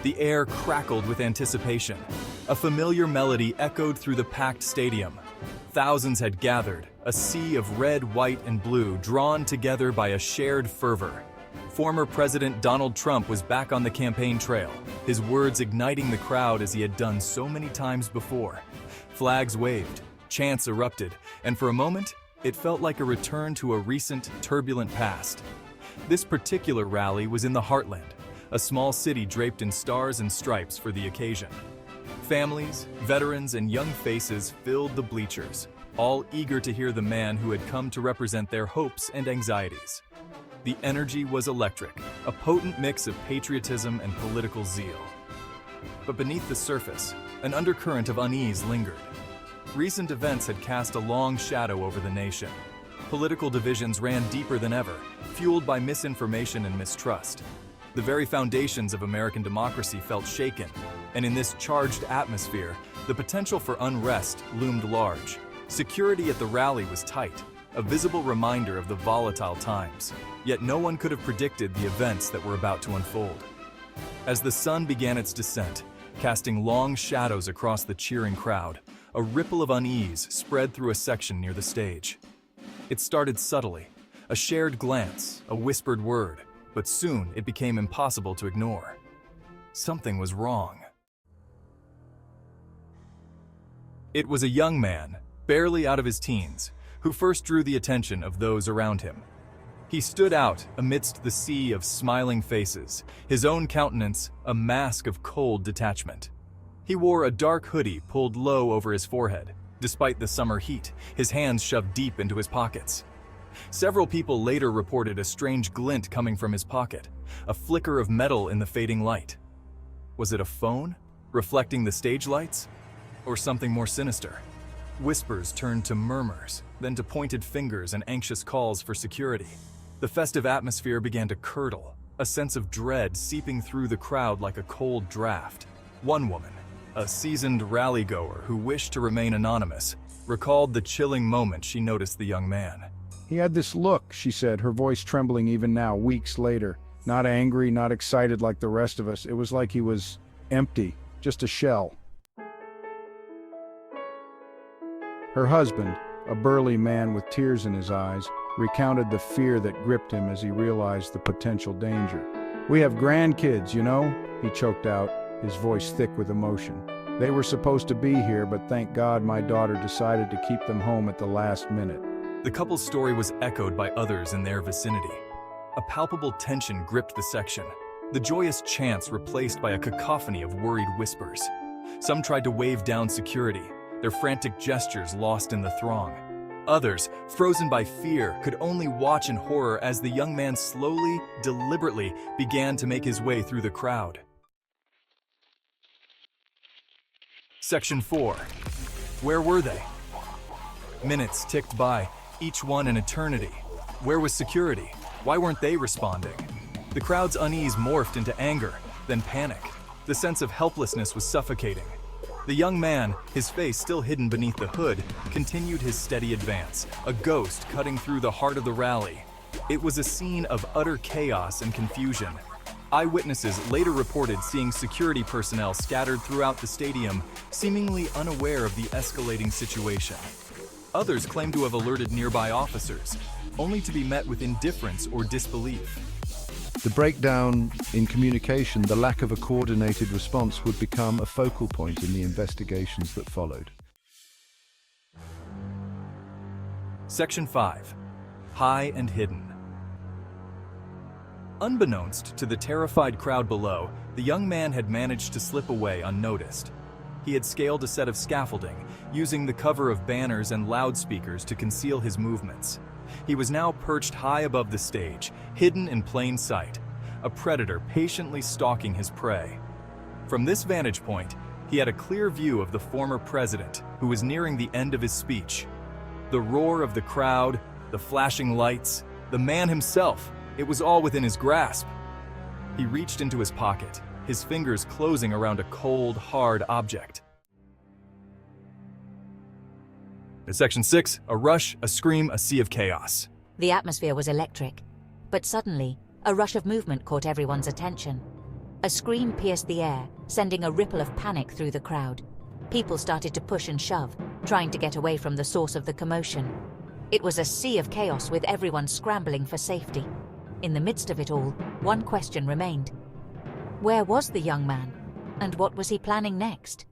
The air crackled with anticipation. A familiar melody echoed through the packed stadium. Thousands had gathered, a sea of red, white, and blue drawn together by a shared fervor. Former President Donald Trump was back on the campaign trail, his words igniting the crowd as he had done so many times before. Flags waved, chants erupted, and for a moment, it felt like a return to a recent, turbulent past. This particular rally was in the Heartland, a small city draped in stars and stripes for the occasion. Families, veterans, and young faces filled the bleachers, all eager to hear the man who had come to represent their hopes and anxieties. The energy was electric, a potent mix of patriotism and political zeal. But beneath the surface, an undercurrent of unease lingered. Recent events had cast a long shadow over the nation. Political divisions ran deeper than ever, fueled by misinformation and mistrust. The very foundations of American democracy felt shaken, and in this charged atmosphere, the potential for unrest loomed large. Security at the rally was tight, a visible reminder of the volatile times, yet no one could have predicted the events that were about to unfold. As the sun began its descent, casting long shadows across the cheering crowd, a ripple of unease spread through a section near the stage. It started subtly, a shared glance, a whispered word, but soon it became impossible to ignore. Something was wrong. It was a young man, barely out of his teens, who first drew the attention of those around him. He stood out amidst the sea of smiling faces, his own countenance a mask of cold detachment. He wore a dark hoodie pulled low over his forehead. Despite the summer heat, his hands shoved deep into his pockets. Several people later reported a strange glint coming from his pocket, a flicker of metal in the fading light. Was it a phone, reflecting the stage lights? Or something more sinister? Whispers turned to murmurs, then to pointed fingers and anxious calls for security. The festive atmosphere began to curdle, a sense of dread seeping through the crowd like a cold draft. One woman, a seasoned rally-goer who wished to remain anonymous, recalled the chilling moment she noticed the young man. He had this look, she said, her voice trembling even now, weeks later. Not angry, not excited like the rest of us. It was like he was empty, just a shell. Her husband, a burly man with tears in his eyes, recounted the fear that gripped him as he realized the potential danger. "We have grandkids, you know," he choked out, his voice thick with emotion. "They were supposed to be here, but thank God my daughter decided to keep them home at the last minute." The couple's story was echoed by others in their vicinity. A palpable tension gripped the section, the joyous chants replaced by a cacophony of worried whispers. Some tried to wave down security, their frantic gestures lost in the throng. Others, frozen by fear, could only watch in horror as the young man slowly, deliberately began to make his way through the crowd. Section 4. Where were they? Minutes ticked by, each one an eternity. Where was security? Why weren't they responding? The crowd's unease morphed into anger, then panic. The sense of helplessness was suffocating. The young man, his face still hidden beneath the hood, continued his steady advance, a ghost cutting through the heart of the rally. It was a scene of utter chaos and confusion. Eyewitnesses later reported seeing security personnel scattered throughout the stadium, seemingly unaware of the escalating situation. Others claimed to have alerted nearby officers, only to be met with indifference or disbelief. The breakdown in communication, the lack of a coordinated response would become a focal point in the investigations that followed. Section 5. High and hidden. Unbeknownst to the terrified crowd below, the young man had managed to slip away unnoticed. He had scaled a set of scaffolding, using the cover of banners and loudspeakers to conceal his movements. He was now perched high above the stage, hidden in plain sight, a predator patiently stalking his prey. From this vantage point, he had a clear view of the former president, who was nearing the end of his speech. The roar of the crowd, the flashing lights, the man himself, it was all within his grasp. He reached into his pocket, his fingers closing around a cold, hard object. In Section 6, a rush, a scream, a sea of chaos. The atmosphere was electric, but suddenly, a rush of movement caught everyone's attention. A scream pierced the air, sending a ripple of panic through the crowd. People started to push and shove, trying to get away from the source of the commotion. It was a sea of chaos with everyone scrambling for safety. In the midst of it all, one question remained. Where was the young man? And what was he planning next?